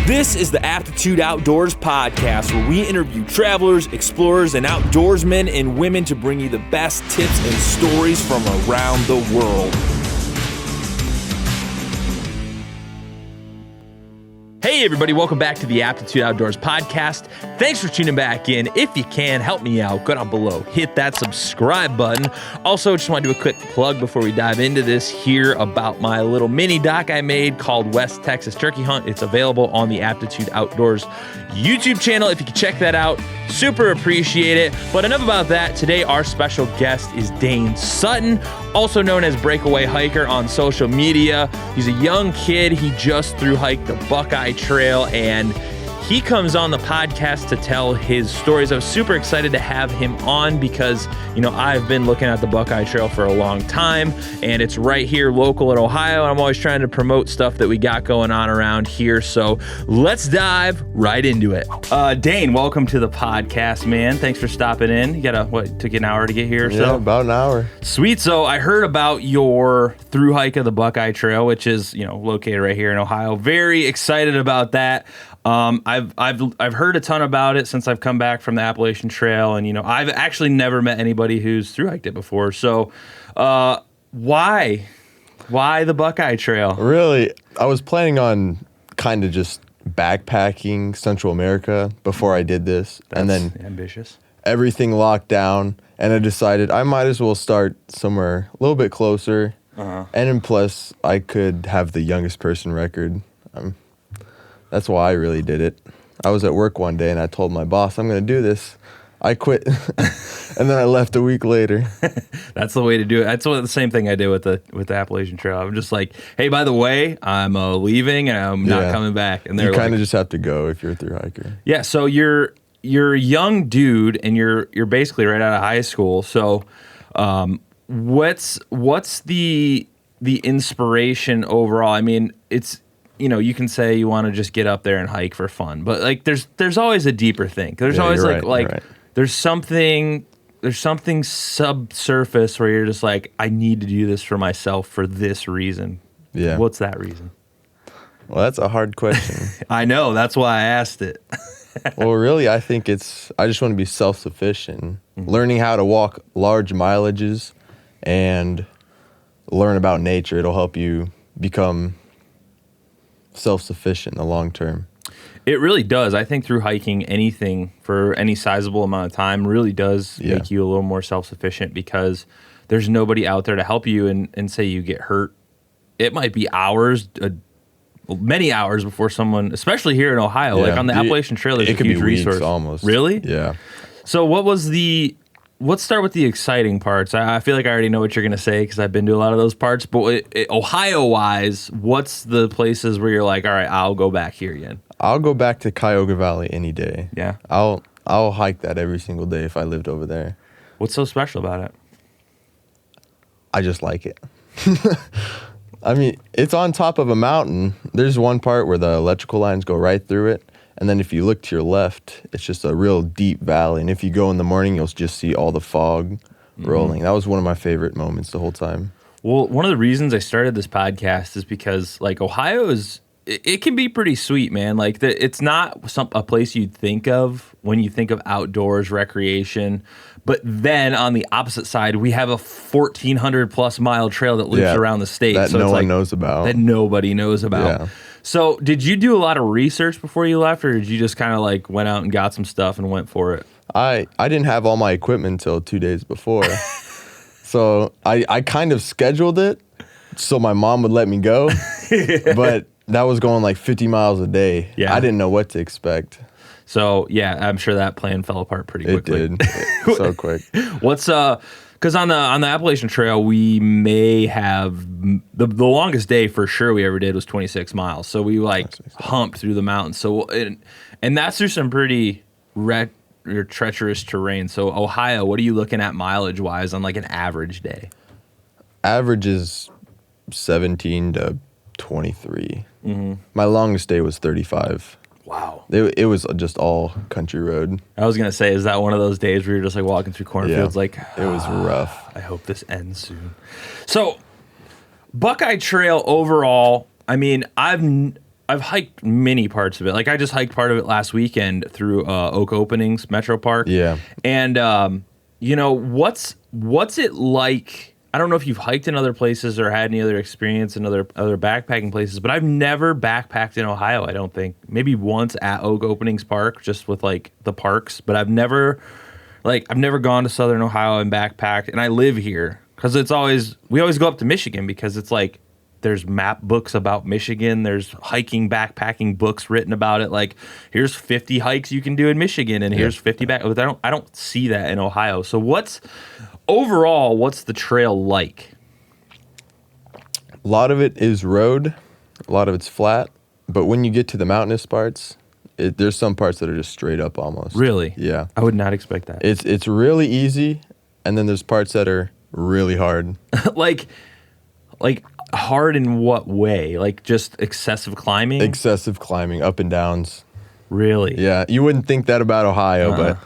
This is the Aptitude Outdoors podcast, where we interview travelers, explorers, and outdoorsmen and women to bring you the best tips and stories from around the world. Hey everybody, welcome back to the Aptitude Outdoors podcast. Thanks for tuning back in. If you can, help me out, go down below, hit that subscribe button. Also, just want to do a quick plug before we dive into this here about my little mini doc I made called West Texas Turkey Hunt. It's available on the Aptitude Outdoors YouTube channel. If you can check that out, super appreciate it. But enough about that. Today, our special guest is Dain Sutton, also known as Breakaway Hiker on social media. He's a young kid. He just thru-hiked the Buckeye Trail, and he comes on the podcast to tell his stories. I was super excited to have him on because, you know, I've been looking at the Buckeye Trail for a long time, and it's right here local in Ohio, and I'm always trying to promote stuff that we got going on around here. So let's dive right into it. Dain, welcome to the podcast, man. Thanks for stopping in. You got took you an hour to get here or so? Yeah, about an hour. Sweet. So I heard about your thru-hike of the Buckeye Trail, which is, you know, located right here in Ohio. Very excited about that. I've heard a ton about it since I've come back from the Appalachian Trail, and, you know, I've actually never met anybody who's thru-hiked it before. So, why the Buckeye Trail? Really, I was planning on kind of just backpacking Central America before I did this. That's and then ambitious. Everything locked down, and I decided I might as well start somewhere a little bit closer. And then plus, I could have the youngest person record. That's why I really did it. I was at work one day and I told my boss, I'm going to do this. I quit. And then I left a week later. That's the way to do it. That's the same thing I did with the Appalachian Trail. I'm just like, hey, by the way, I'm leaving and I'm not coming back. And they're you kind of just have to go if you're a thru-hiker. Yeah, so you're a young dude and you're basically right out of high school. So what's the inspiration overall? I mean, it's, you know, you can say you want to just get up there and hike for fun, but like there's always a deeper thing. There's always right. There's something subsurface where you're just like, I need to do this for myself for this reason. Yeah. What's that reason? Well, that's a hard question. I know, that's why I asked it. Well, really, I think I just want to be self-sufficient, learning how to walk large mileages and learn about nature. It'll help you become self-sufficient in the long term. It really does. I think through hiking anything for any sizable amount of time really does make you a little more self-sufficient, because there's nobody out there to help you and say you get hurt. It might be hours, many hours before someone, especially here in Ohio, like on the Appalachian Trail, there's a huge resource. Almost. Really? Yeah. So let's start with the exciting parts. I feel like I already know what you're going to say because I've been to a lot of those parts. But Ohio-wise, what's the places where you're like, all right, I'll go back here again? I'll go back to Cuyahoga Valley any day. Yeah. I'll hike that every single day if I lived over there. What's so special about it? I just like it. I mean, it's on top of a mountain. There's one part where the electrical lines go right through it. And then if you look to your left, it's just a real deep valley. And if you go in the morning, you'll just see all the fog rolling. That was one of my favorite moments the whole time. Well, one of the reasons I started this podcast is because, like, Ohio it can be pretty sweet, man. Like, it's not a place you'd think of when you think of outdoors recreation. But then on the opposite side, we have a 1,400 plus mile trail that loops around the state. That no one knows about. That nobody knows about. Yeah. So did you do a lot of research before you left, or did you just kind of like went out and got some stuff and went for it? I didn't have all my equipment until 2 days before. So I kind of scheduled it so my mom would let me go. But that was going like 50 miles a day. Yeah. I didn't know what to expect. So, yeah, I'm sure that plan fell apart pretty quickly. It did. So quick. What's because on the Appalachian Trail, we may have the longest day for sure we ever did was 26 miles. So we humped through the mountains. So and that's through some pretty treacherous terrain. So Ohio, what are you looking at mileage wise on like an average day? Average is 17 to 23. My longest day was 35. Wow. It was just all country road. I was going to say, is that one of those days where you're just like walking through cornfields like, it was rough. I hope this ends soon. So Buckeye Trail overall, I mean, I've hiked many parts of it. Like I just hiked part of it last weekend through Oak Openings Metro Park. Yeah. And you know, what's it like? I don't know if you've hiked in other places or had any other experience in other backpacking places, but I've never backpacked in Ohio, I don't think. Maybe once at Oak Openings Park, just with like the parks, but I've never gone to Southern Ohio and backpacked, and I live here because we always go up to Michigan because it's like there's map books about Michigan, there's hiking, backpacking books written about it. Like here's 50 hikes you can do in Michigan, and here's 50 back. I don't see that in Ohio. So what's the trail like? A lot of it is road, a lot of it's flat, but when you get to the mountainous parts, there's some parts that are just straight up almost. Really? Yeah. I would not expect that. It's really easy, and then there's parts that are really hard. like hard in what way? Like just excessive climbing? Excessive climbing, up and downs. Really? Yeah, you wouldn't think that about Ohio, but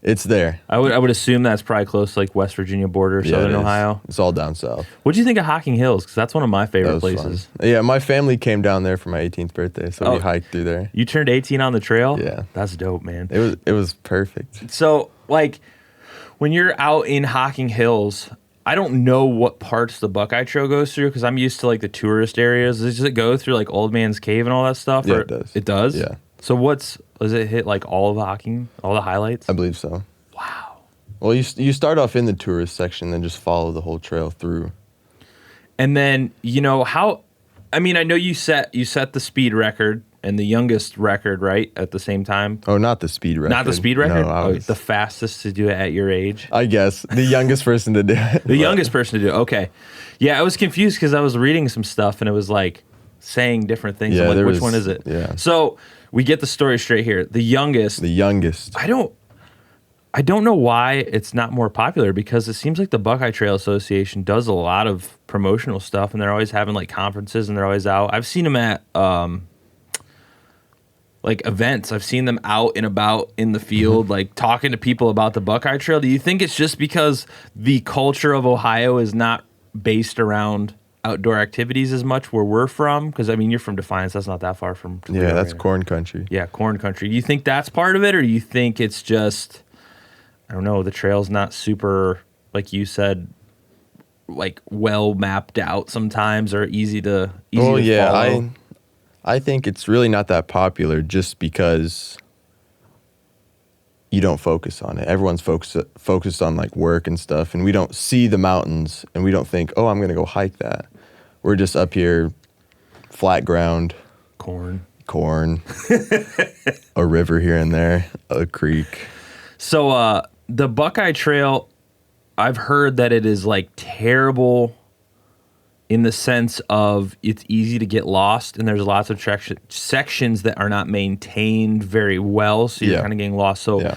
it's there. I would assume that's probably close to like West Virginia border, Southern Ohio. It's all down south. What do you think of Hocking Hills? Because that's one of my favorite places. Fun. Yeah, my family came down there for my 18th birthday, so we hiked through there. You turned 18 on the trail? Yeah. That's dope, man. It was perfect. So, like, when you're out in Hocking Hills, I don't know what parts the Buckeye Trail goes through because I'm used to like the tourist areas. Does it go through like Old Man's Cave and all that stuff? Yeah, it does. It does? Yeah. So does it hit like all of Hocking, all the highlights? I believe so. Wow. Well, you start off in the tourist section, then just follow the whole trail through. And then, you know, I know you set the speed record and the youngest record, right, at the same time? Oh, not the speed record. Not the speed record? No, the fastest to do it at your age? I guess. The youngest person to do it. The youngest person to do it, okay. Yeah, I was confused because I was reading some stuff and it was like saying different things. Yeah, I'm like, which one is it? Yeah. So we get the story straight here. The youngest. I don't know why it's not more popular because it seems like the Buckeye Trail Association does a lot of promotional stuff and they're always having like conferences and they're always out. I've seen them at like events. I've seen them out and about in the field, like talking to people about the Buckeye Trail. Do you think it's just because the culture of Ohio is not based around outdoor activities as much where we're from? Because I mean, you're from Defiance. That's not that far from Toledo. Yeah, that's corn country. Yeah, corn country. Do you think that's part of it, or do you think it's just, I don't know, the trail's not super, like you said, like well mapped out sometimes or easy to follow? I think it's really not that popular just because you don't focus on it. Everyone's focused on like work and stuff, and we don't see the mountains, and we don't think, oh, I'm going to go hike that. We're just up here, flat ground. Corn. A river here and there, a creek. So the Buckeye Trail, I've heard that it is like terrible in the sense of it's easy to get lost and there's lots of sections that are not maintained very well, so you're kind of getting lost. So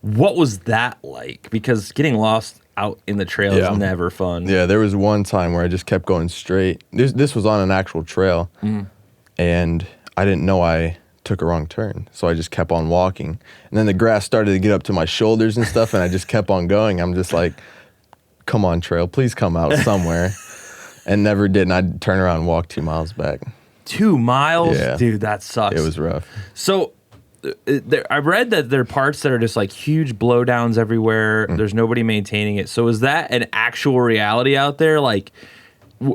what was that like? Because getting lost out in the trail is never fun. Yeah, there was one time where I just kept going straight. This was on an actual trail, and I didn't know I took a wrong turn, so I just kept on walking. And then the grass started to get up to my shoulders and stuff, and I just kept on going. I'm just like, come on, trail, please come out somewhere. And never did, and I'd turn around and walk 2 miles back. 2 miles? Yeah. Dude, that sucks. It was rough. So I read that there are parts that are just like huge blowdowns everywhere. There's nobody maintaining it. So is that an actual reality out there? Like,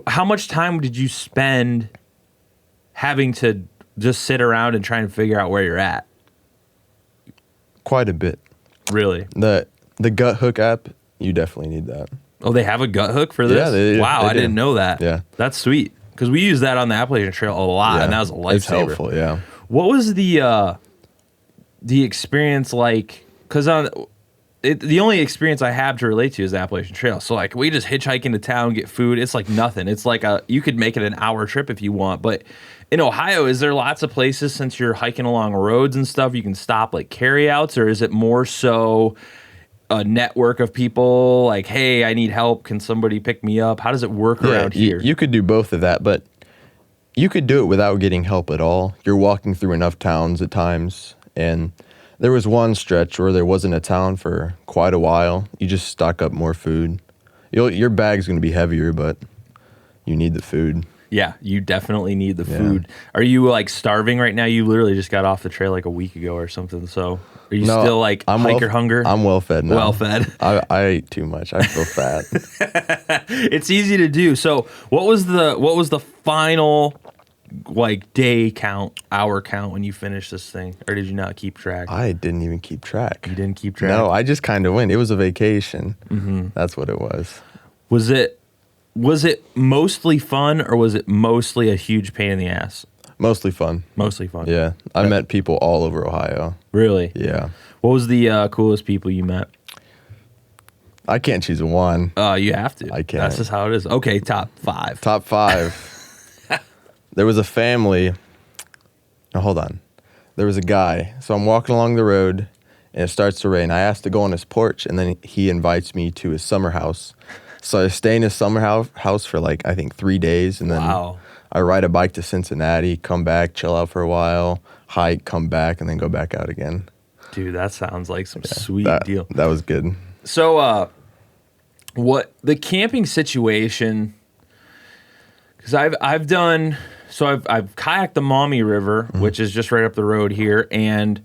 how much time did you spend having to just sit around and try and figure out where you're at? Quite a bit. Really? The Gut Hook app, you definitely need that. Oh, they have a gut hook for this? Yeah, they do. Wow, I didn't know that. Yeah. That's sweet. Because we use that on the Appalachian Trail a lot, and that was a lifesaver. It's helpful, yeah. What was the experience like? Because the only experience I have to relate to is the Appalachian Trail. So, like, we just hitchhike into town, get food. It's like nothing. It's like you could make it an hour trip if you want. But in Ohio, is there lots of places, since you're hiking along roads and stuff, you can stop, like, carryouts? Or is it more so a network of people like, hey, I need help, can somebody pick me up? How does it work around here? You could do both of that, but you could do it without getting help at all. You're walking through enough towns at times, and there was one stretch where there wasn't a town for quite a while. You just stock up more food. Your bag's going to be heavier, but you need the food. Yeah, you definitely need the food. Are you like starving right now? You literally just got off the trail like a week ago or something. So are you still like hiker hunger? I'm well fed now. Well fed. I ate too much. I feel fat. It's easy to do. So what was the final like day count, hour count when you finished this thing, or did you not keep track? I didn't even keep track. You didn't keep track? No, I just kind of went. It was a vacation. That's what it was. Was it mostly fun, or was it mostly a huge pain in the ass? Mostly fun. Mostly fun. Yeah. I met people all over Ohio. Really? Yeah. What was the coolest people you met? I can't choose one. You have to. I can't. That's just how it is. Okay, top 5. Top 5. There was a family. No, hold on. There was a guy. So I'm walking along the road, and it starts to rain. I asked to go on his porch, and then he invites me to his summer house. So I stay in his summer house for like, I think 3 days. And then I ride a bike to Cincinnati, come back, chill out for a while, hike, come back, and then go back out again. Dude, that sounds like some sweet deal. That was good. So what the camping situation, because I've done, so I've kayaked the Maumee River, which is just right up the road here, and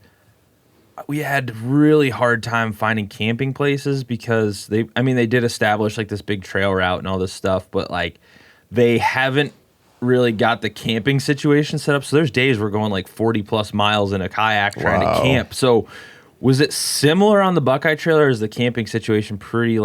we had really hard time finding camping places because they did establish like this big trail route and all this stuff, but like they haven't really got the camping situation set up. So there's days we're going like 40 plus miles in a kayak trying to camp. So was it similar on the Buckeye Trail, or is the camping situation pretty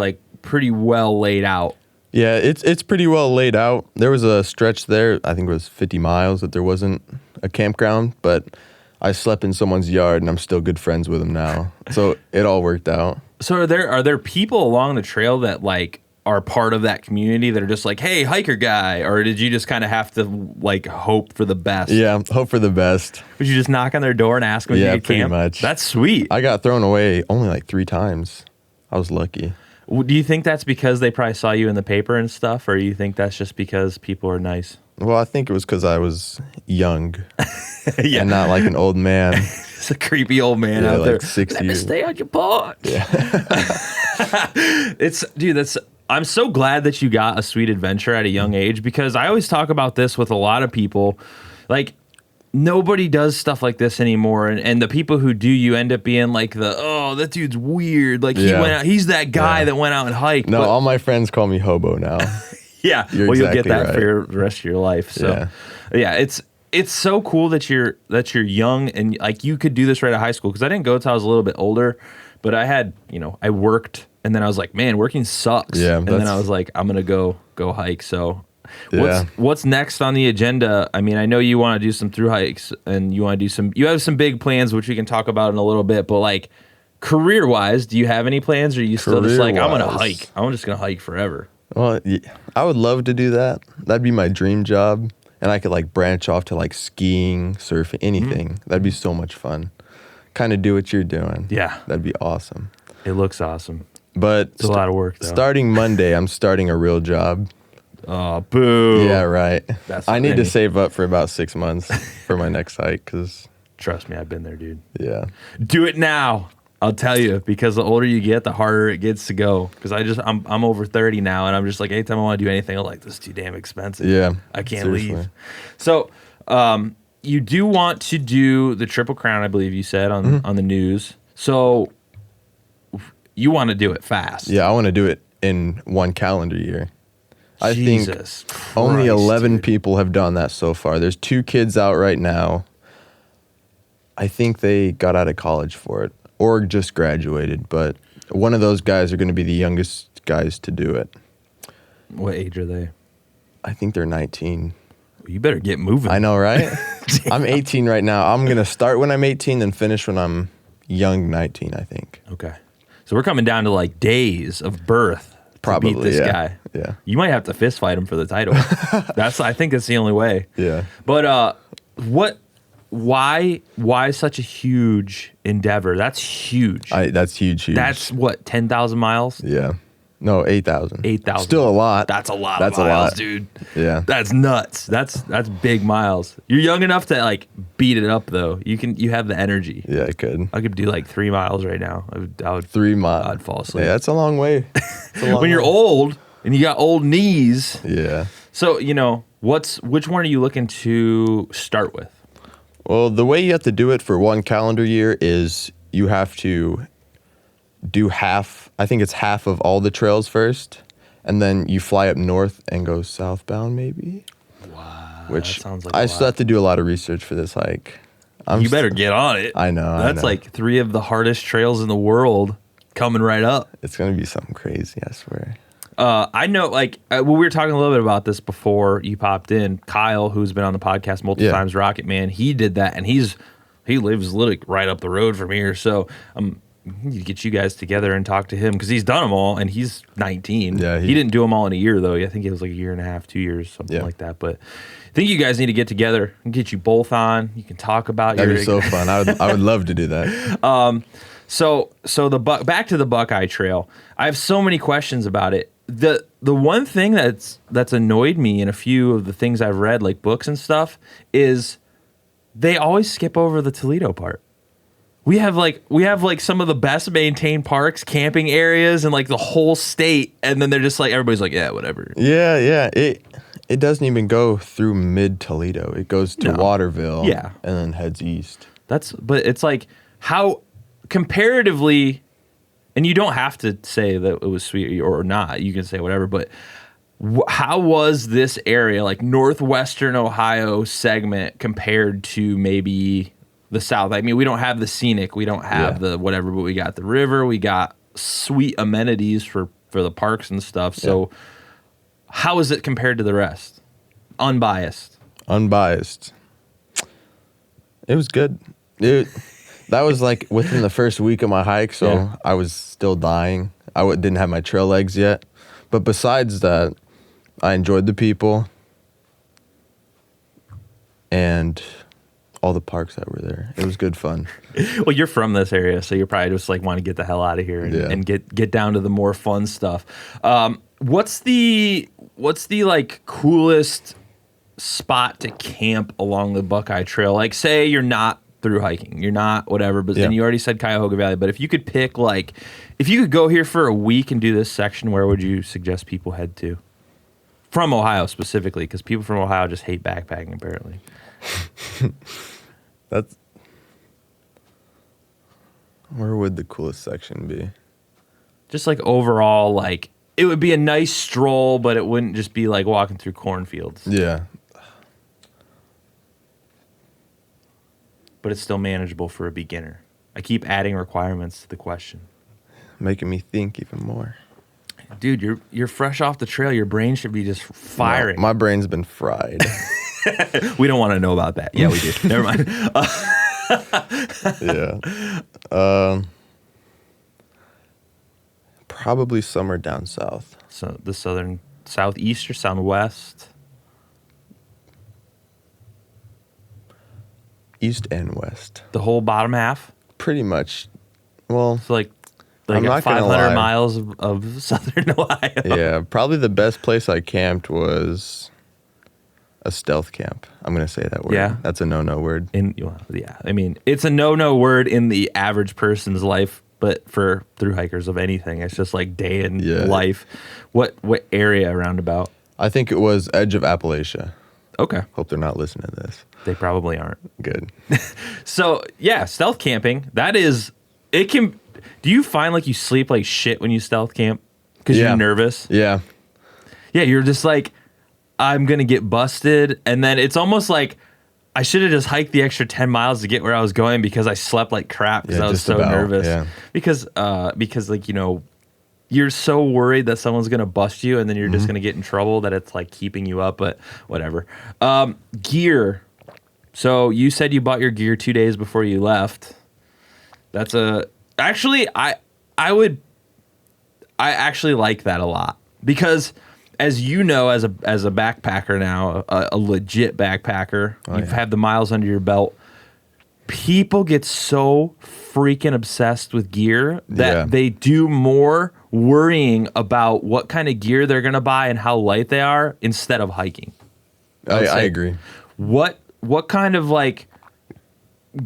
well laid out? Yeah, it's pretty well laid out. There was a stretch there, I think it was 50 miles, that there wasn't a campground, but I slept in someone's yard, and I'm still good friends with them now. So it all worked out. So are there people along the trail that like are part of that community that are just like, hey, hiker guy, or did you just kind of have to like hope for the best? Yeah, hope for the best. Would you just knock on their door and ask them if you could camp? Yeah, pretty much. That's sweet. I got thrown away only like 3 times. I was lucky. Do you think that's because they probably saw you in the paper and stuff, or you think that's just because people are nice? Well, I think it was because I was young and not like an old man. It's a creepy old man out like there. 60 Let me years. stay on your porch. Yeah. I'm so glad that you got a sweet adventure at a young age, because I always talk about this with a lot of people. Like, nobody does stuff like this anymore, and the people who do, you end up being like that dude's weird. Like he went out, he's that guy that went out and hiked. No, all my friends call me hobo now. Yeah, you'll get that for the rest of your life. So yeah, it's so cool that you're young and like you could do this right out of high school, because I didn't go till I was a little bit older, but I had, I worked, and then I was like, man, working sucks. Yeah, and then I was like, I'm gonna go hike. So what's next on the agenda? I mean, I know you want to do some through hikes, and you have some big plans, which we can talk about in a little bit, but like career wise, do you have any plans, or are you still just like, I'm gonna hike, I'm just gonna hike forever? Well, I would love to do that. That'd be my dream job. And I could like branch off to like skiing, surfing, anything. That'd be so much fun. Kind of do what you're doing. Yeah. That'd be awesome. It looks awesome. But it's a lot of work, though. Starting Monday, I'm starting a real job. Oh, boo. Yeah, right. I need to save up for about 6 months for my next hike, because... Trust me, I've been there, dude. Yeah. Do it now. I'll tell you, because the older you get, the harder it gets to go. Because I'm over 30 now, and I'm just like, anytime I want to do anything, I'm like, this is too damn expensive. Yeah, I can't leave. So, you do want to do the Triple Crown, I believe you said on the news. So, you want to do it fast. Yeah, I want to do it in 1 calendar year. I think Christ, only 11 dude. people have done that so far. There's 2 kids out right now. I think they got out of college for it, or just graduated, but one of those guys are going to be the youngest guys to do it. What age are they? I think they're 19. You better get moving. I know, right? I'm 18 right now. I'm going to start when I'm 18 and finish when I'm young 19, I think. Okay. So we're coming down to like days of birth Probably, to beat this guy. Yeah. You might have to fist fight him for the title. I think that's the only way. Yeah. But why such a huge endeavor? That's huge. That's huge. That's what, 10,000 miles? Yeah. No, 8,000. 8,000. Still a lot. That's a lot of miles, dude. Yeah. That's nuts. That's big miles. You're young enough to like beat it up though. You have the energy. Yeah, I could. I could do like 3 miles right now. I would 3 miles. I'd fall asleep. Yeah, that's a long way. When you're old and you got old knees. Yeah. So, which one are you looking to start with? Well, the way you have to do it for one calendar year is you have to do half, I think it's half of all the trails first, and then you fly up north and go southbound maybe. Wow. Which that sounds like I still have to do a lot of research for this hike. You better get on it. I know. That's like 3 of the hardest trails in the world coming right up. It's going to be something crazy, I swear. I know, we were talking a little bit about this before you popped in. Kyle, who's been on the podcast multiple times, Rocket Man, he did that, and he lives literally right up the road from here. So you need to get you guys together and talk to him because he's done them all, and he's 19. Yeah, he didn't do them all in a year, though. I think it was like a year and a half, 2 years, something like that. But I think you guys need to get together and get you both on. You can talk about That'd be so fun. I would love to do that. So back to the Buckeye Trail. I have so many questions about it. The one thing that's annoyed me in a few of the things I've read, like books and stuff, is they always skip over the Toledo part. We have some of the best maintained parks, camping areas, and like the whole state, and then they're just like, everybody's like, yeah, whatever. Yeah. It doesn't even go through mid Toledo. It goes to Waterville, and then heads east. But it's like how comparatively. And you don't have to say that it was sweet or not. You can say whatever. But how was this area, like northwestern Ohio segment, compared to maybe the south? I mean, we don't have the scenic. We don't have the whatever, but we got the river. We got sweet amenities for the parks and stuff. So how is it compared to the rest? Unbiased. It was good. That was like within the first week of my hike, so I was still dying. I didn't have my trail legs yet. But besides that, I enjoyed the people and all the parks that were there. It was good fun. Well, you're from this area, so you're probably just like want to get the hell out of here and get down to the more fun stuff. What's the like coolest spot to camp along the Buckeye Trail? Like, say you're not through hiking, you're not whatever, but then you already said Cuyahoga Valley. But if you could pick, like, if you could go here for a week and do this section, where would you suggest people head to? From Ohio specifically, because people from Ohio just hate backpacking, apparently. Where would the coolest section be? Just like overall, like it would be a nice stroll, but it wouldn't just be like walking through cornfields. Yeah. But it's still manageable for a beginner. I keep adding requirements to the question. Making me think even more. Dude, you're fresh off the trail. Your brain should be just firing. No, my brain's been fried. We don't want to know about that. Yeah, we do. Never mind. Probably somewhere down south. So the southeast or southwest? East and west. The whole bottom half? Pretty much. Well, so like 500 miles of southern Ohio. Yeah, probably the best place I camped was a stealth camp. I'm going to say that word. Yeah. That's a no-no word. I mean, it's a no-no word in the average person's life, but for thru-hikers of anything, it's just like day in life. What area around about? I think it was edge of Appalachia. Okay. Hope they're not listening to this. They probably aren't. Good. So, yeah, stealth camping, do you find like you sleep like shit when you stealth camp? Because you're nervous? Yeah. Yeah, you're just like, I'm going to get busted. And then it's almost like I should have just hiked the extra 10 miles to get where I was going because I slept like crap because I was so nervous. Yeah. Because like, you're so worried that someone's going to bust you and then you're just going to get in trouble that it's like keeping you up, but whatever. Gear. So you said you bought your gear 2 days before you left. Actually, I actually like that a lot because as you know, as a backpacker now, a legit backpacker, you've had the miles under your belt. People get so freaking obsessed with gear that they do more worrying about what kind of gear they're going to buy and how light they are instead of hiking. I agree. What kind of like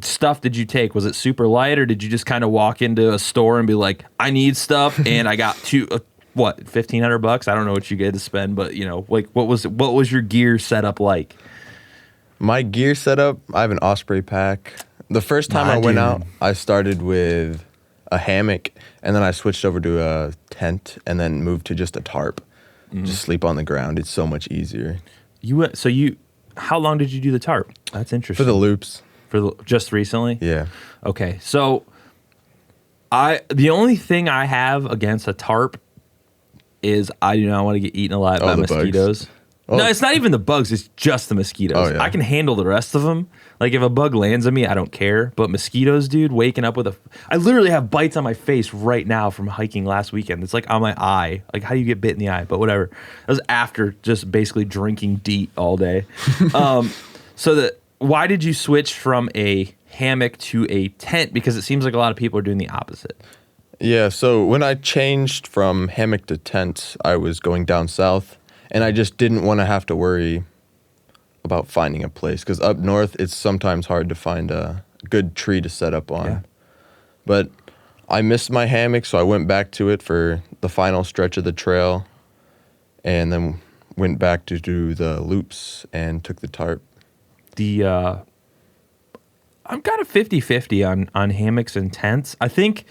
stuff did you take? Was it super light or did you just kind of walk into a store and be like, I need stuff and I got what, $1,500? I don't know what you get to spend, but you know, like what was your gear setup like? My gear setup, I have an Osprey pack. The first time I went out, I started with a hammock, and then I switched over to a tent, and then moved to just a tarp. Just sleep on the ground. It's so much easier. How long did you do the tarp? That's interesting. For the loops. Just recently? Yeah. Okay, so the only thing I have against a tarp is I do not want to get eaten alive by mosquitoes. Bugs. Oh. No, it's not even the bugs. It's just the mosquitoes. Oh, yeah. I can handle the rest of them. Like if a bug lands on me, I don't care. But mosquitoes, dude, waking up with I literally have bites on my face right now from hiking last weekend. It's like on my eye. Like how do you get bit in the eye? But whatever. That was after just basically drinking DEET all day. Why did you switch from a hammock to a tent? Because it seems like a lot of people are doing the opposite. Yeah, so when I changed from hammock to tent, I was going down south, and I just didn't want to have to worry about finding a place, because up north, it's sometimes hard to find a good tree to set up on. Yeah. But I missed my hammock, so I went back to it for the final stretch of the trail, and then went back to do the loops and took the tarp. I'm kind of 50-50 on hammocks and tents. I think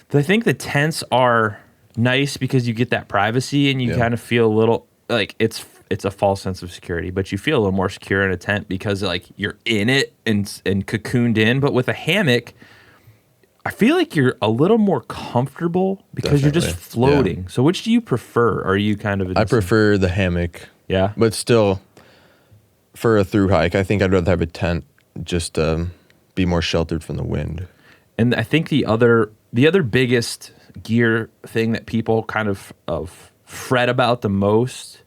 the tents are nice because you get that privacy and you kind of feel a little like it's a false sense of security, but you feel a little more secure in a tent because like you're in it and cocooned in. But with a hammock, I feel like you're a little more comfortable because you're just floating. Yeah. So which do you prefer? Are you kind of I prefer the hammock. Yeah. But still, for a through hike, I think I'd rather have a tent just to be more sheltered from the wind. And I think the other biggest gear thing that people kind of fret about the most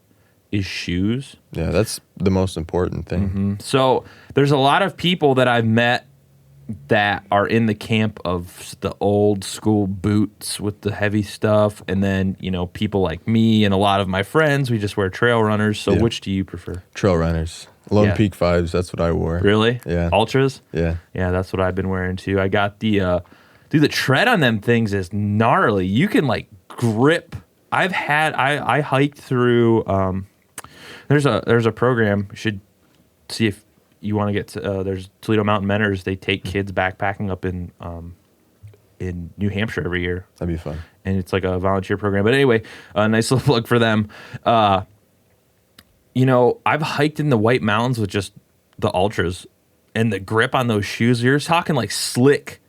is shoes. Yeah, that's the most important thing. Mm-hmm. So there's a lot of people that I've met that are in the camp of the old school boots with the heavy stuff, and then, you know, people like me and a lot of my friends, we just wear trail runners. So which do you prefer? Trail runners. Lone Peak 5s, that's what I wore. Really? Yeah. Ultras? Yeah. Yeah, that's what I've been wearing too. I got the tread on them things is gnarly. You can like grip. I hiked through there's a program, you should see if you want to get to there's Toledo Mountain Mentors. They take kids backpacking up in New Hampshire every year. That'd be fun. And it's like a volunteer program. But anyway, a nice little plug for them. You know, I've hiked in the White Mountains with just the Ultras, and the grip on those shoes, you're talking like slick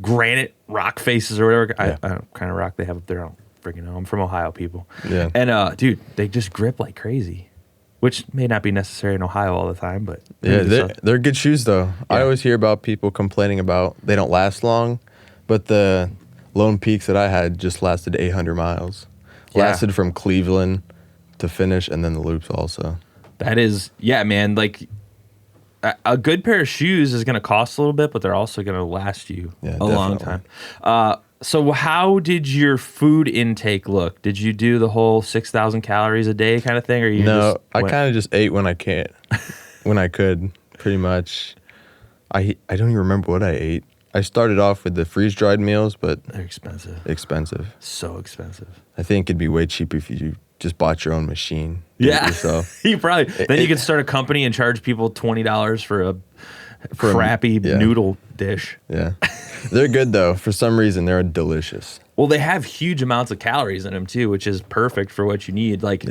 granite rock faces or whatever. Yeah. I don't know what kind of rock they have up there. I don't freaking know. I'm from Ohio, people. Yeah. And, dude, they just grip like crazy, which may not be necessary in Ohio all the time, but. Yeah, they're good shoes, though. Yeah. I always hear about people complaining about they don't last long, but the Lone Peaks that I had just lasted 800 miles. Yeah. Lasted from Cleveland to finish, and then the loops also. That is, yeah, man. Like a good pair of shoes is going to cost a little bit, but they're also going to last you a long time. So how did your food intake look? Did you do the whole 6,000 calories a day kind of thing, or No, I kind of just ate when I could, pretty much. I don't even remember what I ate. I started off with the freeze-dried meals, but they're expensive. So expensive. I think it'd be way cheaper if you just bought your own machine. Yeah, you probably. Then you could start a company and charge people $20 for a crappy noodle dish. Yeah, they're good though. For some reason, they're delicious. Well, they have huge amounts of calories in them too, which is perfect for what you need. Like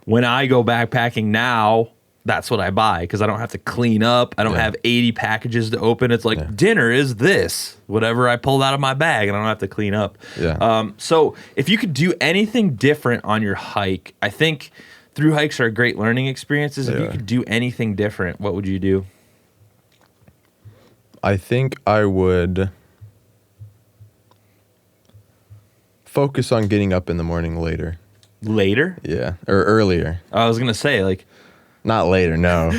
when I go backpacking now, that's what I buy because I don't have to clean up. I don't have 80 packages to open. It's like dinner is this, whatever I pulled out of my bag, and I don't have to clean up. Yeah. So if you could do anything different on your hike, I think through hikes are great learning experiences. If you could do anything different, what would you do? I think I would focus on getting up in the morning later. Later? Yeah, or earlier. I was going to say, like... Not later, no.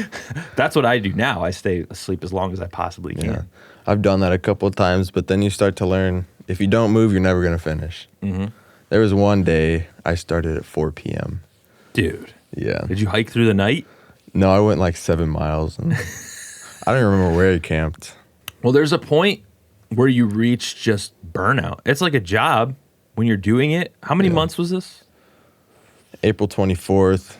That's what I do now. I stay asleep as long as I possibly can. Yeah. I've done that a couple of times, but then you start to learn, if you don't move, you're never going to finish. Mm-hmm. There was one day I started at 4 p.m. Dude. Yeah. Did you hike through the night? No, I went like 7 miles. And I don't even remember where I camped. Well, there's a point where you reach just burnout. It's like a job. when you're doing it, how many months was this? April 24th,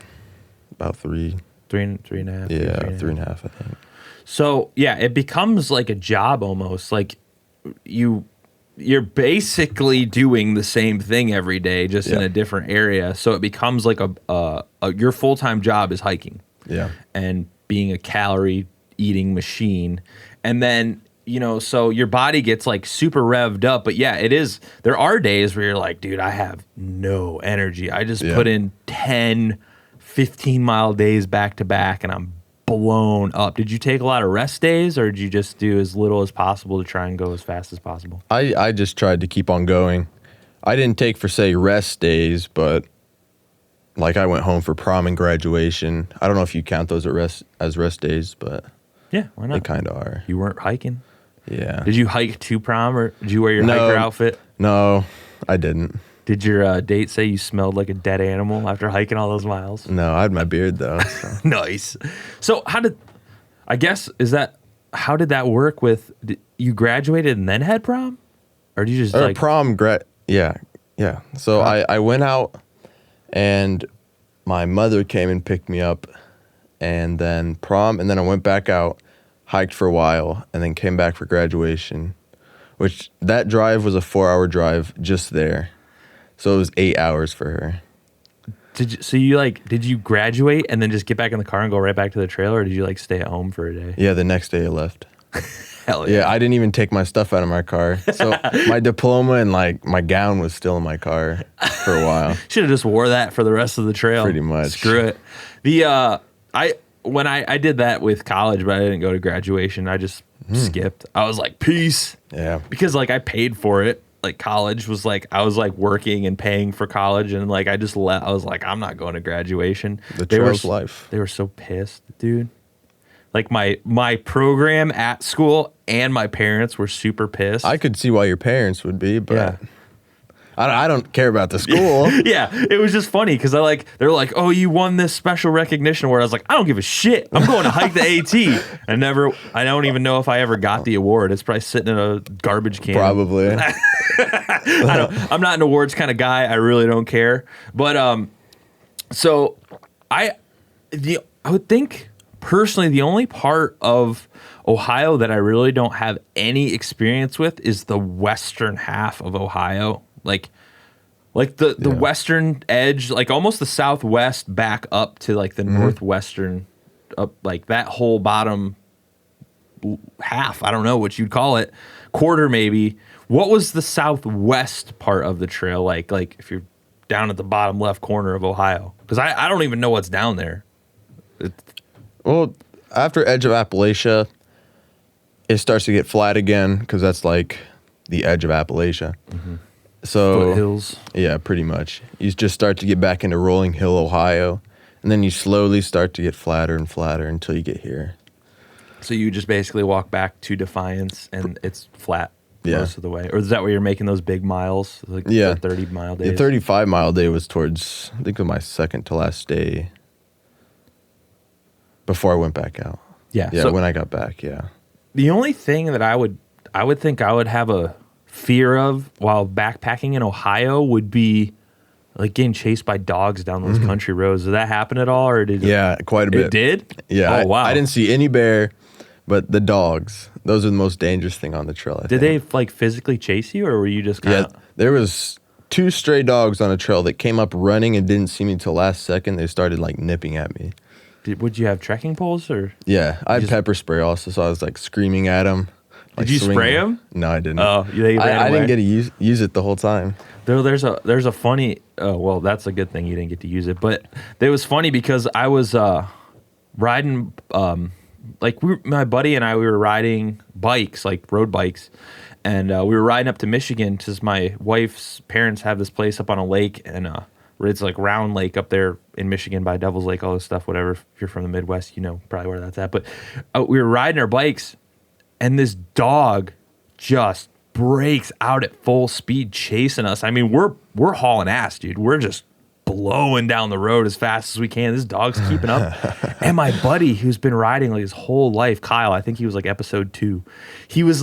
about three. Three and a half. Yeah, three and a half, I think. So yeah, it becomes like a job almost. Like you're basically doing the same thing every day, just in a different area. So it becomes like your full-time job is hiking. Yeah. And being a calorie eating machine. And then, so your body gets like super revved up. But yeah, it is. There are days where you're like, dude, I have no energy. I just put in 10, 15-mile days back to back and I'm blown up. Did you take a lot of rest days or did you just do as little as possible to try and go as fast as possible? I just tried to keep on going. I didn't take, for say, rest days, but like I went home for prom and graduation. I don't know if you count those as rest days, but yeah, why not? They kind of are. You weren't hiking? Yeah. Did you hike to prom or did you wear your hiker outfit? No, I didn't. Did your date say you smelled like a dead animal after hiking all those miles? No, I had my beard though. So. Nice. So how did that work with, you graduated and then had prom? Or did you just prom, yeah. So I went out and my mother came and picked me up and then prom, and then I went back out, hiked for a while, and then came back for graduation, which that drive was a 4-hour drive just there. So it was 8 hours for her. Did you graduate and then just get back in the car and go right back to the trail, or did you stay at home for a day? Yeah, the next day I left. Hell yeah. Yeah, I didn't even take my stuff out of my car. So my diploma and my gown was still in my car for a while. Should have just wore that for the rest of the trail. Pretty much. Screw it. When I did that with college, but I didn't go to graduation. I just skipped. I was like, peace. Yeah. Because I paid for it. College was I was working and paying for college, and I just I was like, I'm not going to graduation. The trail's life. They were so pissed, dude. My program at school and my parents were super pissed. I could see why your parents would be, but I don't care about the school. Yeah, it was just funny because they're like, oh, you won this special recognition award. I was like, I don't give a shit. I'm going to hike the AT. I don't even know if I ever got the award. It's probably sitting in a garbage can. Probably. I'm not an awards kind of guy. I really don't care. But so I would think personally the only part of Ohio that I really don't have any experience with is the western half of Ohio. The western edge, almost the southwest back up to the northwestern, up that whole bottom half. I don't know what you'd call it, quarter maybe. What was the southwest part of the trail like if you're down at the bottom left corner of Ohio? Because I don't even know what's down there. Well, after edge of Appalachia, it starts to get flat again because that's the edge of Appalachia. Mm-hmm. So foothills. Yeah, pretty much. You just start to get back into Rolling Hill, Ohio, and then you slowly start to get flatter and flatter until you get here. So you just basically walk back to Defiance and it's flat most of the way? Or is that where you're making those big miles? The 30-mile days? The 35-mile day was towards, I think, my second to last day before I went back out. Yeah. Yeah, so when I got back, yeah. The only thing that I would think I would have a fear of while backpacking in Ohio would be getting chased by dogs down those country roads. Did that happen at all, or did quite a bit? It did? Yeah. Oh wow! I didn't see any bear, but the dogs. Those are the most dangerous thing on the trail. I think. Did they physically chase you, or were you just kind of? Yeah, there was 2 stray dogs on a trail that came up running and didn't see me until last second. They started nipping at me. Would you have trekking poles or? Yeah, I had pepper spray also, so I was screaming at them. Did you spray them? No, I didn't. Oh, they ran away? I didn't get to use it the whole time. There's a funny. Well, that's a good thing you didn't get to use it. But it was funny because I was riding. My buddy and I, we were riding bikes, road bikes, and we were riding up to Michigan because my wife's parents have this place up on a lake, and it's Round Lake up there in Michigan by Devil's Lake, all this stuff. Whatever. If you're from the Midwest, you know probably where that's at. But we were riding our bikes. And this dog just breaks out at full speed chasing us. I mean, we're hauling ass, dude. We're just blowing down the road as fast as we can. This dog's keeping up. And my buddy, who's been riding his whole life, Kyle, I think he was episode 2. He was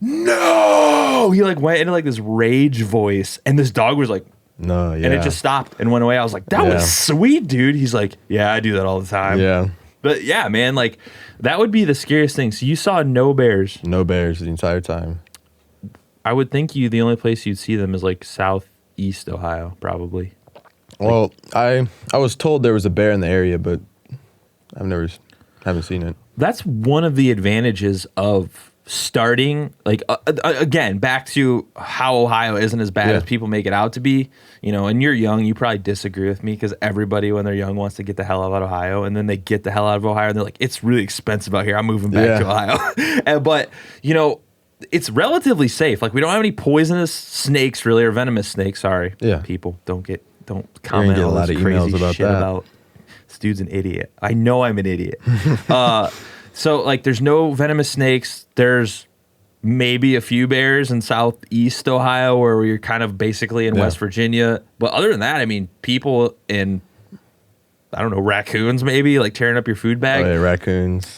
no. He like went into like this rage voice, and this dog was like, No, yeah. and it just stopped and went away. I was like, that was sweet, dude. He's like, yeah, I do that all the time. Yeah. But yeah, man, like that would be the scariest thing. So you saw no bears. No bears the entire time. I would think the only place you'd see them is like southeast Ohio, probably. Well, I was told there was a bear in the area, but haven't seen it. That's one of the advantages of starting, like, again, back to how Ohio isn't as bad as people make it out to be, and you're young, you probably disagree with me because everybody when they're young wants to get the hell out of Ohio, and then they get the hell out of Ohio and they're like, it's really expensive out here, I'm moving back to Ohio. But, it's relatively safe. Like, we don't have any poisonous snakes really, or venomous snakes, sorry. Yeah. People, don't comment get a on lot this of crazy emails about shit that. about this dude's an idiot. I know I'm an idiot. So, like, there's no venomous snakes. There's maybe a few bears in southeast Ohio where you're kind of basically in West Virginia. But other than that, I mean, people in, I don't know, raccoons maybe, like tearing up your food bag. Oh, yeah, raccoons.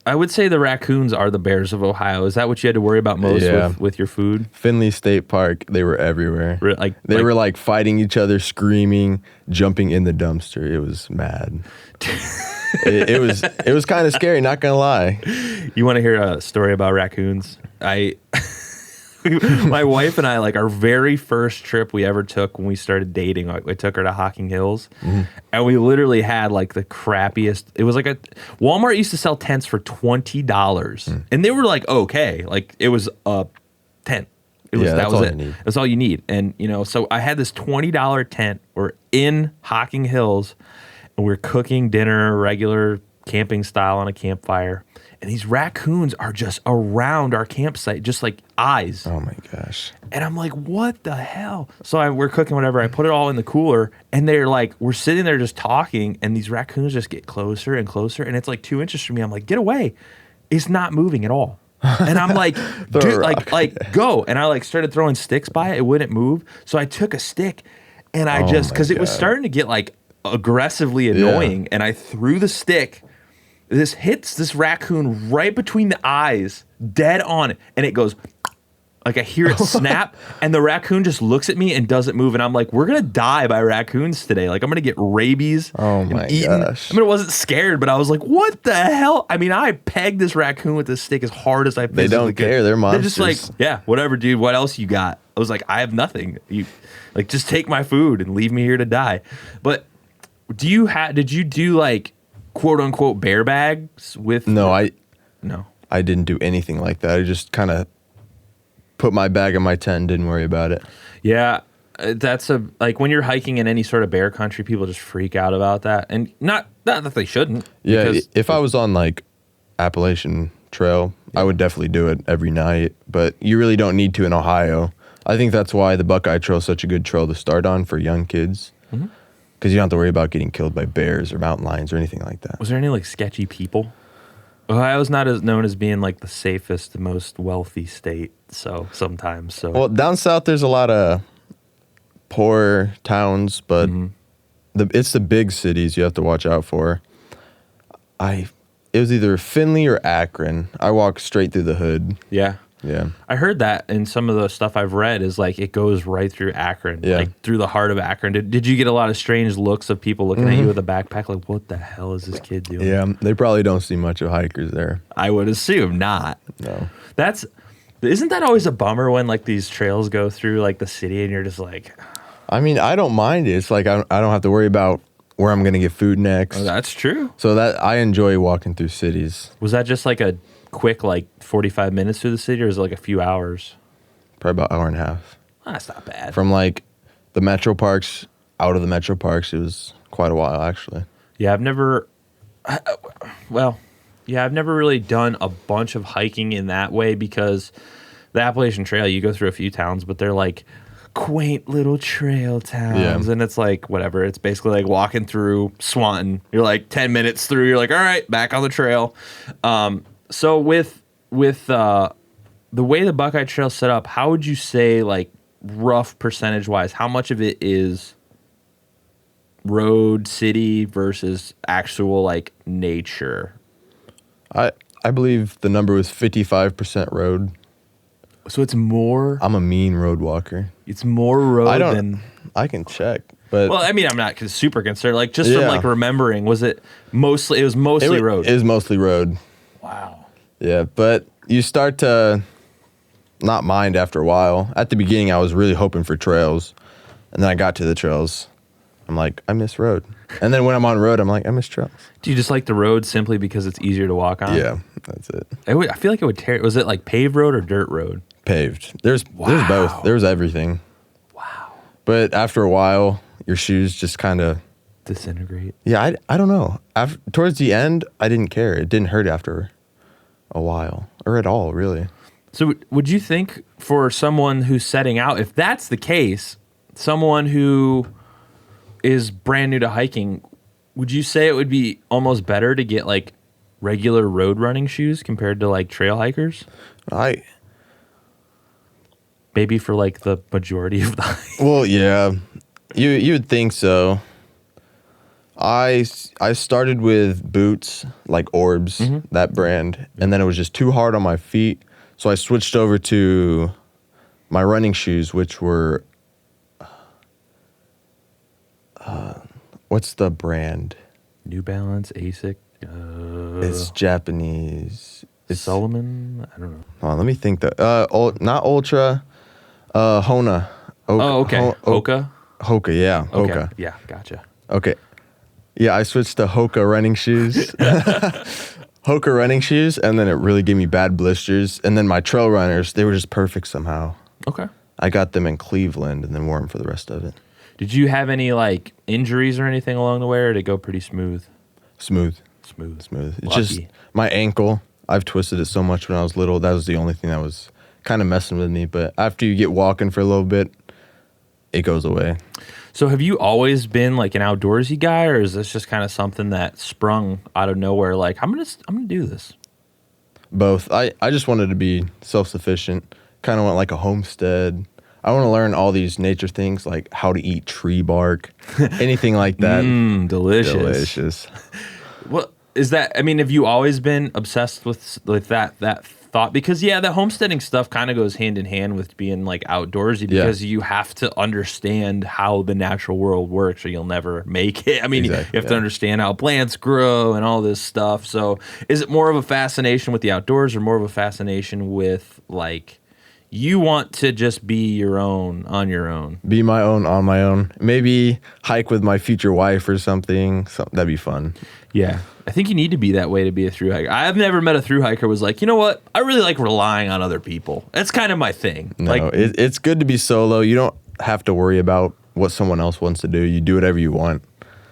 I would say the raccoons are the bears of Ohio. Is that what you had to worry about most with your food? Finley State Park, they were everywhere. They were like fighting each other, screaming, jumping in the dumpster. It was mad. it was kind of scary, not gonna lie. You want to hear a story about raccoons? My wife and I, like, our very first trip we ever took when we started dating, like, we took her to Hocking Hills, and we literally had like the crappiest. It was like Walmart used to sell tents for $20, and they were like okay, like it was a tent. That was it. That's all you need. And so I had this $20 tent. We're in Hocking Hills, and we're cooking dinner, regular camping style on a campfire. And these raccoons are just around our campsite, just like eyes. Oh my gosh. And I'm like, what the hell? So we're cooking whatever. I put it all in the cooler, and they're like, we're sitting there just talking, and these raccoons just get closer and closer. And it's like 2 inches from me. I'm like, get away. It's not moving at all. And I'm like, dude, like go. And I like started throwing sticks by it. It wouldn't move. So I took a stick, and I because it was starting to get like aggressively annoying. And I threw the stick. This hits this raccoon right between the eyes, dead on, and it goes, like I hear it snap, and the raccoon just looks at me and doesn't move, and I'm like, we're gonna die by raccoons today. Like, I'm gonna get rabies. Oh my gosh. I mean, I wasn't scared, but I was like, what the hell? I mean, I pegged this raccoon with this stick as hard as I physically could. They don't care. They're monsters. They're just like, yeah, whatever, dude. What else you got? I was like, I have nothing. You, like, just take my food and leave me here to die. But did you do like quote unquote bear bags with? No, I didn't do anything like that. I just kind of put my bag in my tent and didn't worry about it. Yeah, that's like when you're hiking in any sort of bear country, people just freak out about that, and not that they shouldn't. Yeah, if I was on like Appalachian Trail, I would definitely do it every night. But you really don't need to in Ohio. I think that's why the Buckeye Trail is such a good trail to start on for young kids. Because you don't have to worry about getting killed by bears or mountain lions or anything like that. Was there any like sketchy people? Ohio's not as known as being like the safest, most wealthy state. So sometimes, well, down south there's a lot of poor towns, but it's the big cities you have to watch out for. It was either Findlay or Akron. I walked straight through the hood. Yeah. Yeah. I heard that, and some of the stuff I've read is like it goes right through Akron, like through the heart of Akron. Did you get a lot of strange looks of people looking at you with a backpack like, what the hell is this kid doing? Yeah, they probably don't see much of hikers there. I would assume not. No. Isn't that always a bummer when like these trails go through like the city and you're just like... I mean, I don't mind it. It's like I don't have to worry about where I'm going to get food next. Oh, that's true. So that I enjoy walking through cities. Was that just like a quick like 45 minutes through the city, or is it like a few hours? Probably about an hour and a half. That's not bad. From like the metro parks out of the metro parks, it was quite a while actually. Yeah, I've never really done a bunch of hiking in that way because the Appalachian Trail, you go through a few towns, but they're like quaint little trail towns, and it's like whatever. It's basically like walking through Swanton. You're like 10 minutes through, you're like, all right, back on the trail. So with the way the Buckeye Trail set up, how would you say, like, rough percentage wise, how much of it is road, city versus actual like nature? I believe the number was 55% road. So it's more. I'm a mean road walker. It's more road than. I can check, but Well, I mean, I'm not super concerned. Like just from like remembering, was it mostly? It was mostly road. It was mostly road. Wow. Yeah, but you start to not mind after a while. At the beginning, I was really hoping for trails, and then I got to the trails. I'm like, I miss road. And then when I'm on road, I'm like, I miss trails. Do you just like the road simply because it's easier to walk on? Yeah, that's it. I feel like it would tear. Was it like paved road or dirt road? Paved. There's both. There's everything. Wow. But after a while, your shoes just kind of disintegrate. Yeah, I don't know. Towards the end, I didn't care. It didn't hurt after a while, or at all, really. So would you think for someone who's setting out, if that's the case, someone who is brand new to hiking, would you say it would be almost better to get like regular road running shoes compared to like trail hikers? Maybe for like the majority of the hike. Well, yeah, you would think so. I started with boots like Orbs, that brand, and then it was just too hard on my feet, so I switched over to my running shoes, which were what's the brand? New Balance, Asics. It's Japanese. It's Solomon. I don't know. Hold on, let me think. Not Ultra. Hona. Okay. Hoka. Hoka, yeah. Okay. Hoka. Yeah, gotcha. Okay. Yeah, I switched to Hoka running shoes. Hoka running shoes, and then it really gave me bad blisters. And then my trail runners, they were just perfect somehow. Okay. I got them in Cleveland and then wore them for the rest of it. Did you have any like injuries or anything along the way, or did it go pretty smooth? Smooth. It's just my ankle. I've twisted it so much when I was little. That was the only thing that was kind of messing with me. But after you get walking for a little bit, it goes away. So have you always been like an outdoorsy guy, or is this just kind of something that sprung out of nowhere? Like I'm gonna do this. Both. I just wanted to be self-sufficient. Kind of want like a homestead. I want to learn all these nature things, like how to eat tree bark, anything like that. Delicious. What is that? I mean, have you always been obsessed with that thought? Because the homesteading stuff kind of goes hand in hand with being like outdoorsy, because you have to understand how the natural world works or you'll never make it. I mean, you have to understand how plants grow and all this stuff. So is it more of a fascination with the outdoors or more of a fascination with like, you want to just be your own on your own? Be my own on my own. Maybe hike with my future wife or something. That'd be fun. Yeah. I think you need to be that way to be a thru-hiker. I've never met a thru-hiker who was like, you know what? I really like relying on other people. That's kind of my thing. No, like, it's good to be solo. You don't have to worry about what someone else wants to do. You do whatever you want.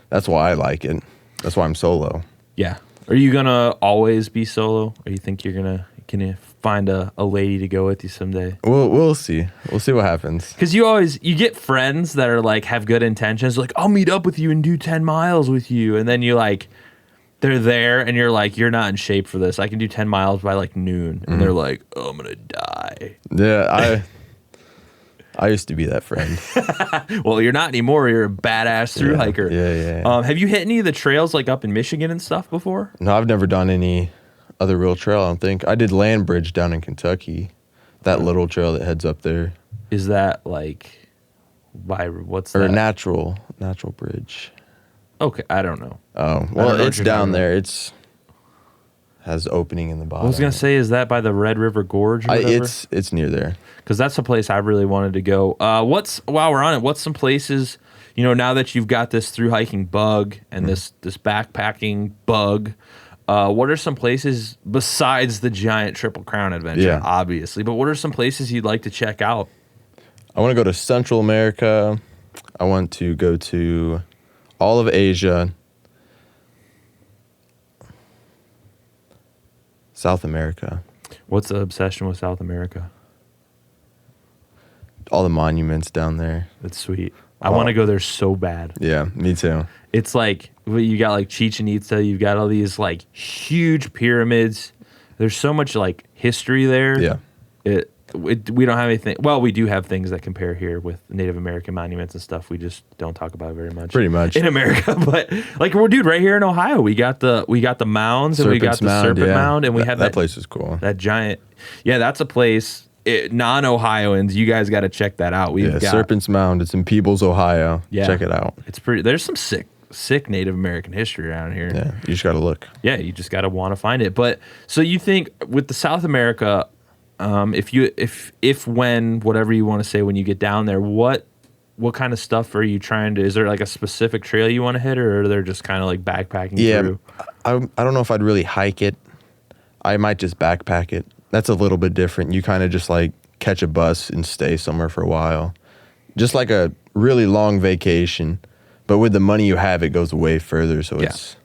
That's why I like it. That's why I'm solo. Yeah. Are you going to always be solo? Or you think you're going to find a lady to go with you someday? We'll see. We'll see what happens. Because you get friends that are like, have good intentions. Like, I'll meet up with you and do 10 miles with you. And then you like, they're there and you're like, you're not in shape for this. I can do 10 miles by like noon. And they're like, oh, I'm going to die. Yeah, I used to be that friend. Well, you're not anymore. You're a badass thru-hiker. Yeah. Have you hit any of the trails like up in Michigan and stuff before? No, I've never done any other real trail, I don't think. I did Land Bridge down in Kentucky. That little trail that heads up there. Is that like what's that? Or natural bridge. Okay, I don't know. Oh, well, it's down there. It's has opening in the bottom. I was gonna say, is that by the Red River Gorge? Or whatever? It's near there. Because that's a place I really wanted to go. While we're on it, what's some places, now that you've got this thru-hiking bug and this backpacking bug, what are some places besides the giant Triple Crown adventure, obviously, but what are some places you'd like to check out? I want to go to Central America. I want to go to all of Asia. South America. What's the obsession with South America? All the monuments down there. That's sweet. I want to go there so bad. Yeah, me too. It's like, you got like Chichen Itza, you've got all these like huge pyramids. There's so much like history there. Yeah. we don't have anything. Well, we do have things that compare here with Native American monuments and stuff. We just don't talk about it very much. Pretty much in America, but like dude, right here in Ohio, we got the mounds and we got the Serpent Mound, and we have that place is cool. That giant, that's a place. Non-Ohioans, you guys got to check that out. We've got Serpent's Mound. It's in Peebles, Ohio. Yeah, check it out. It's pretty. There's some sick Native American history around here. Yeah, you just got to look. Yeah, you just got to want to find it. But so you think with the South America, if when whatever you want to say when you get down there, what kind of stuff are you trying to? Is there like a specific trail you want to hit, or are there just kind of like backpacking through? I don't know if I'd really hike it. I might just backpack it. That's a little bit different. You kind of just like catch a bus and stay somewhere for a while, just like a really long vacation. But with the money you have, it goes way further, so it's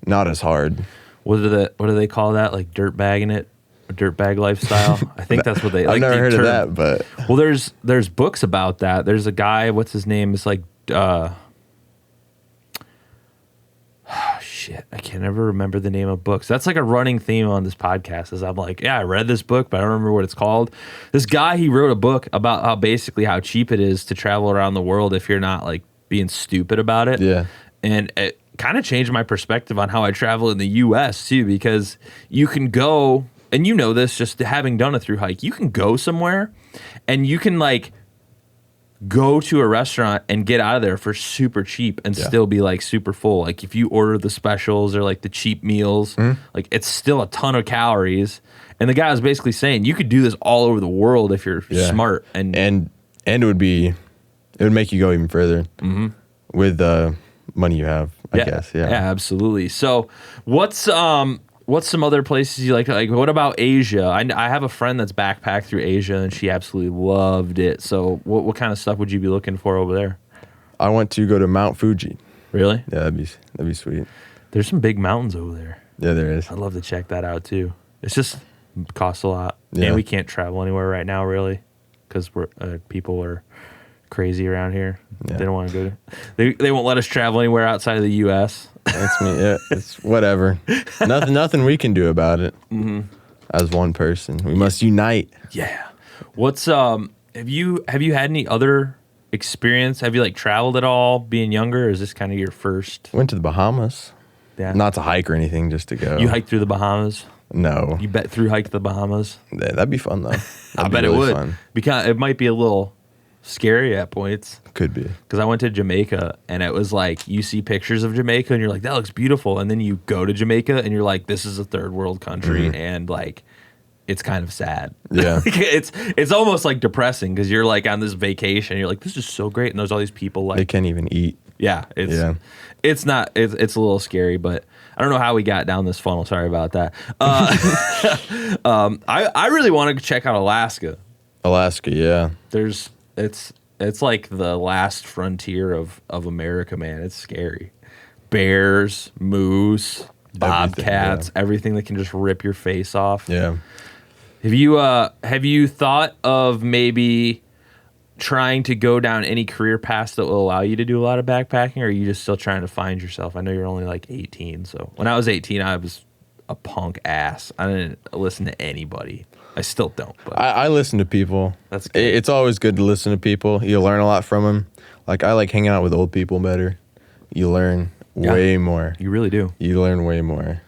not as hard. What do they call that? Like dirt bagging it? Dirt bag lifestyle. I think that's what they. I've never heard of that, but well, there's books about that. There's a guy. What's his name? It's like shit. I can never remember the name of books. That's like a running theme on this podcast. Is I'm like, I read this book, but I don't remember what it's called. This guy, he wrote a book about how cheap it is to travel around the world if you're not like being stupid about it. Yeah, and it kind of changed my perspective on how I travel in the U.S. too, because you can go. And you know this, just having done a Thru-Hike, you can go somewhere and you can like go to a restaurant and get out of there for super cheap and still be like super full. Like if you order the specials or like the cheap meals, like it's still a ton of calories. And the guy was basically saying you could do this all over the world if you're smart. And it would make you go even further with the money you have, I guess. Yeah, absolutely. So what's some other places you like? Like, what about Asia? I have a friend that's backpacked through Asia, and she absolutely loved it. So, what kind of stuff would you be looking for over there? I want to go to Mount Fuji. Really? Yeah, that'd be sweet. There's some big mountains over there. Yeah, there is. I'd love to check that out too. It's just costs a lot, and we can't travel anywhere right now, really, because people are crazy around here. Yeah. They don't want to go. They won't let us travel anywhere outside of the U.S. That's me. Yeah, it's whatever. Nothing we can do about it. As one person, we must unite. Yeah. What's have you had any other experience? Have you like traveled at all being younger? Or is this kind of your first? Went to the Bahamas. Yeah. Not to hike or anything, just to go. You hiked through the Bahamas? No. You Thru-Hiked the Bahamas? Yeah, that'd be fun though. I bet really it would. Fun. Because it might be a little scary at points. Could be. Because I went to Jamaica and it was like you see pictures of Jamaica and you're like, that looks beautiful. And then you go to Jamaica and you're like, this is a third world country and like it's kind of sad. Yeah. It's almost like depressing because you're like on this vacation. You're like, this is so great. And there's all these people like they can't even eat. Yeah. It's a little scary, but I don't know how we got down this funnel. Sorry about that. I really want to check out Alaska. Alaska, yeah. It's like the last frontier of America, man. It's scary. Bears, moose, bobcats, everything that can just rip your face off. Yeah. Have you thought of maybe trying to go down any career paths that will allow you to do a lot of backpacking, or are you just still trying to find yourself? I know you're only like 18, so when I was 18, I was a punk ass. I didn't listen to anybody. I still don't. But I listen to people. That's good. It's always good to listen to people. You learn a lot from them. Like, I like hanging out with old people better. You learn way more. You really do. You learn way more.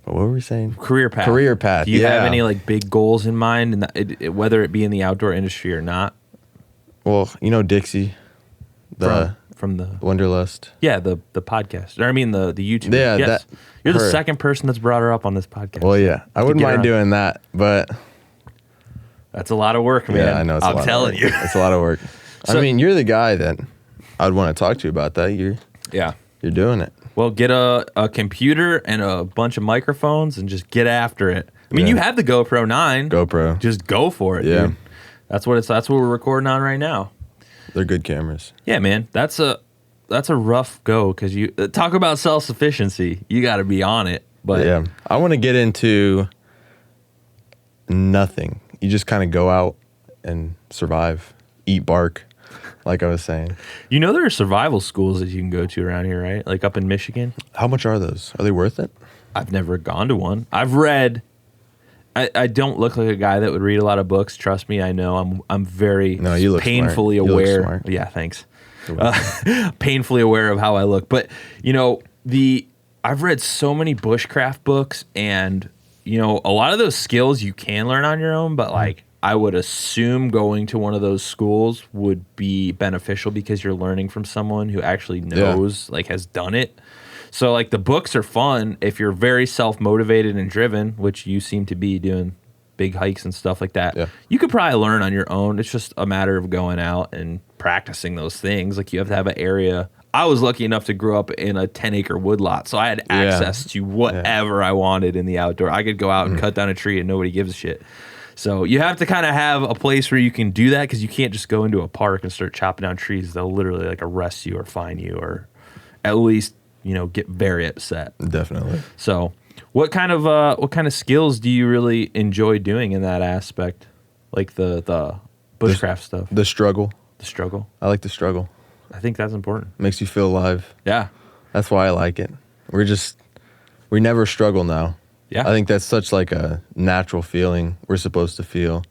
But what were we saying? Career path. Career path, Do you have any like big goals in mind, whether it be in the outdoor industry or not? Well, you know Dixie, from the Wanderlust. Yeah, the podcast. Or I mean the YouTube. Yeah, yes. You're the second person that's brought her up on this podcast. Well, yeah, I wouldn't mind doing that, but that's a lot of work, man. Yeah, I know. I'm telling you, it's a lot of work. I mean, you're the guy that I'd want to talk to about that. You're doing it. Well, get a computer and a bunch of microphones and just get after it. I mean, you have the GoPro 9. GoPro. Just go for it, dude. That's what we're recording on right now. They're good cameras. Yeah, man. That's a rough go because you talk about self-sufficiency. You got to be on it. But yeah, I want to get into nothing. You just kind of go out and survive, eat bark, like I was saying. You know there are survival schools that you can go to around here, right? Like up in Michigan. How much are those? Are they worth it? I've never gone to one. I've read I don't look like a guy that would read a lot of books. Trust me, I know. I'm very painfully aware. Smart. Yeah, thanks. Painfully aware of how I look. But, I've read so many bushcraft books, and, a lot of those skills you can learn on your own, but like, I would assume going to one of those schools would be beneficial because you're learning from someone who actually knows, like has done it. So like the books are fun if you're very self-motivated and driven, which you seem to be doing big hikes and stuff like that. Yeah. You could probably learn on your own. It's just a matter of going out and practicing those things. Like you have to have an area. I was lucky enough to grow up in a 10-acre woodlot, so I had access to whatever I wanted in the outdoor. I could go out and cut down a tree and nobody gives a shit. So you have to kind of have a place where you can do that because you can't just go into a park and start chopping down trees. They'll literally like arrest you or fine you or at least, get very upset. Definitely. So what kind of skills do you really enjoy doing in that aspect? Like the bushcraft stuff? The struggle. The struggle? I like the struggle. I think that's important. Makes you feel alive. Yeah. That's why I like it. We never struggle now. Yeah. I think that's such like a natural feeling we're supposed to feel,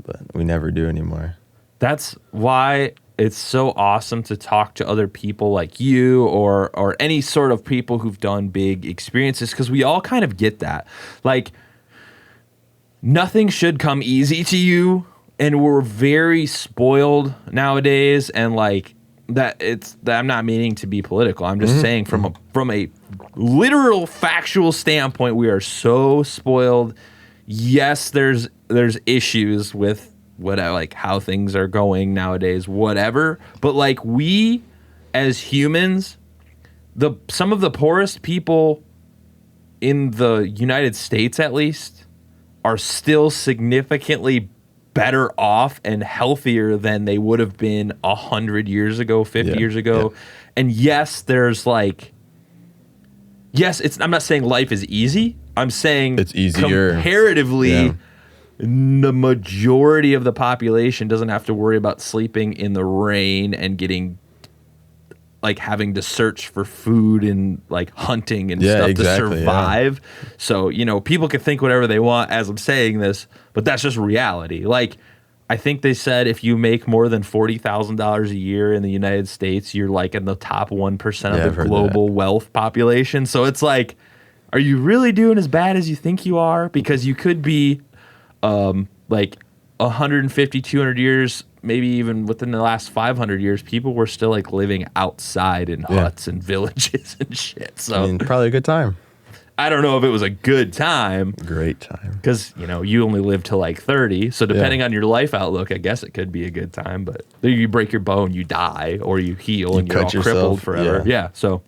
but we never do anymore. That's why it's so awesome to talk to other people like you or any sort of people who've done big experiences, because we all kind of get that. Like, nothing should come easy to you, and we're very spoiled nowadays, and like I'm not meaning to be political. I'm just saying from a literal factual standpoint, we are so spoiled. Yes, there's issues with like how things are going nowadays, whatever. But like we as humans, some of the poorest people in the United States at least are still significantly better off and healthier than they would have been 100 years ago, 50 years ago. Yeah. And yes, I'm not saying life is easy. I'm saying it's easier. Comparatively, the majority of the population doesn't have to worry about sleeping in the rain and having to search for food and like hunting and stuff to survive. Yeah. So, people can think whatever they want as I'm saying this, but that's just reality. Like, I think they said if you make more than $40,000 a year in the United States, you're like in the top 1% of the global wealth population. So it's like, are you really doing as bad as you think you are? Because you could be like 150, 200 years, maybe even within the last 500 years, people were still like living outside in huts and villages and shit. So probably a good time. I don't know if it was a good time. Great time. Because, you only live to like 30. So depending on your life outlook, I guess it could be a good time. But you break your bone, you die, or you heal and you're all crippled forever. Yeah. So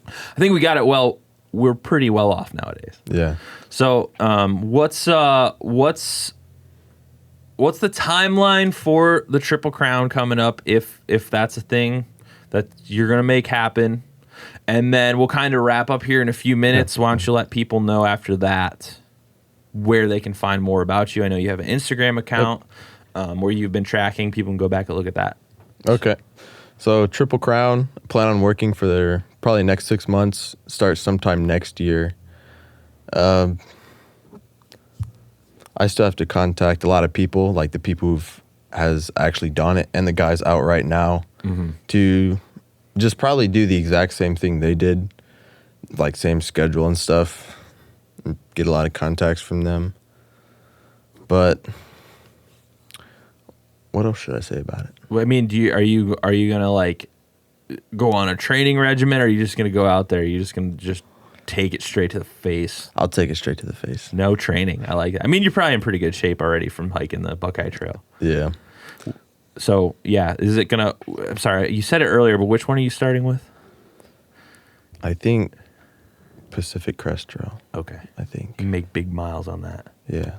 I think we got it well. We're pretty well off nowadays. Yeah. So what's the timeline for the Triple Crown coming up, if that's a thing that you're going to make happen? And then we'll kind of wrap up here in a few minutes. Why don't you let people know after that where they can find more about you? I know you have an Instagram account where you've been tracking. People can go back and look at that. Okay. So Triple Crown, plan on working for their probably next 6 months, start sometime next year. I still have to contact a lot of people, like the people has actually done it and the guys out right now to just probably do the exact same thing they did, like same schedule and stuff, and get a lot of contacts from them. But what else should I say about it? Well, I mean, are you gonna like go on a training regimen, or are you just gonna go out there? Are you just gonna take it straight to the face? I'll take it straight to the face. No training. I like it. I mean, you're probably in pretty good shape already from hiking the Buckeye Trail. Yeah. So, is it gonna... I'm sorry, you said it earlier, but which one are you starting with? I think Pacific Crest Trail. Okay. I think. You make big miles on that. Yeah.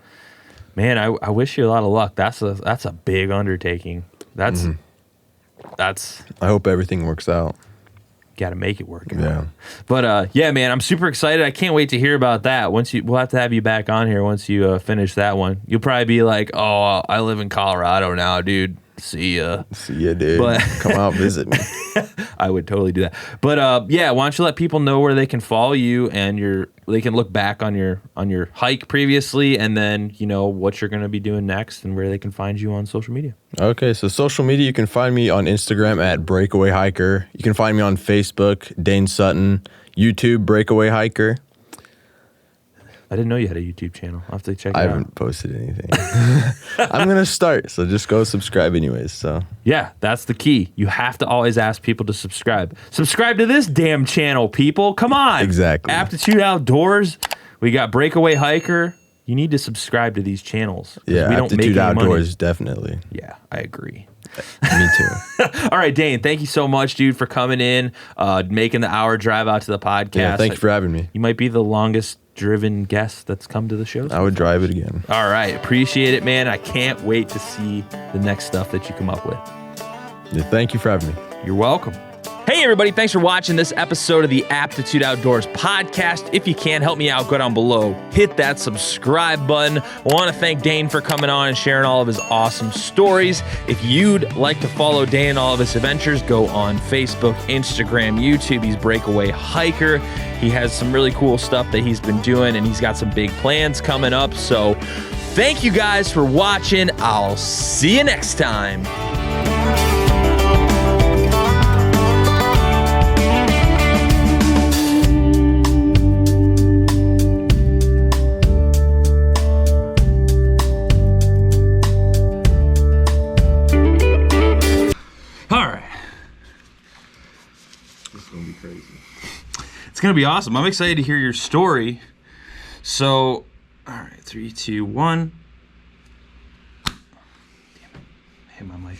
Man, I wish you a lot of luck. That's a big undertaking. That's... I hope everything works out. Got to make it work. Yeah. But man, I'm super excited. I can't wait to hear about that. We'll have to have you back on here once you finish that one. You'll probably be like, "Oh, I live in Colorado now, dude. See ya." See ya, dude. But come out visit me. I would totally do that. But yeah, why don't you let people know where they can follow you and they can look back on your hike previously, and then what you're going to be doing next and where they can find you on social media. Okay, so social media, you can find me on Instagram at Breakaway Hiker. You can find me on Facebook, Dain Sutton, YouTube, Breakaway Hiker. I didn't know you had a YouTube channel. I'll have to check it out. I haven't posted anything. I'm going to start, so just go subscribe anyways. So yeah, that's the key. You have to always ask people to subscribe. Subscribe to this damn channel, people. Come on. Exactly. Aptitude Outdoors. We got Breakaway Hiker. You need to subscribe to these channels. Yeah, we don't Aptitude make any Outdoors, money. definitely. Yeah, I agree. Me too. All right, Dain, thank you so much, dude, for coming in, making the hour drive out to the podcast. Yeah, thank you for having me. You might be the longest driven guest that's come to the show. I would drive it again. All right, appreciate it, man. I can't wait to see the next stuff that you come up with. Yeah, thank you for having me. You're welcome. Hey, everybody. Thanks for watching this episode of the Aptitude Outdoors podcast. If you can, help me out. Go down below. Hit that subscribe button. I want to thank Dain for coming on and sharing all of his awesome stories. If you'd like to follow Dain and all of his adventures, go on Facebook, Instagram, YouTube. He's Breakaway Hiker. He has some really cool stuff that he's been doing, and he's got some big plans coming up. So thank you guys for watching. I'll see you next time. It's going to be awesome. I'm excited to hear your story. So, all right, 3, 2, 1. Damn it. Hit my mic.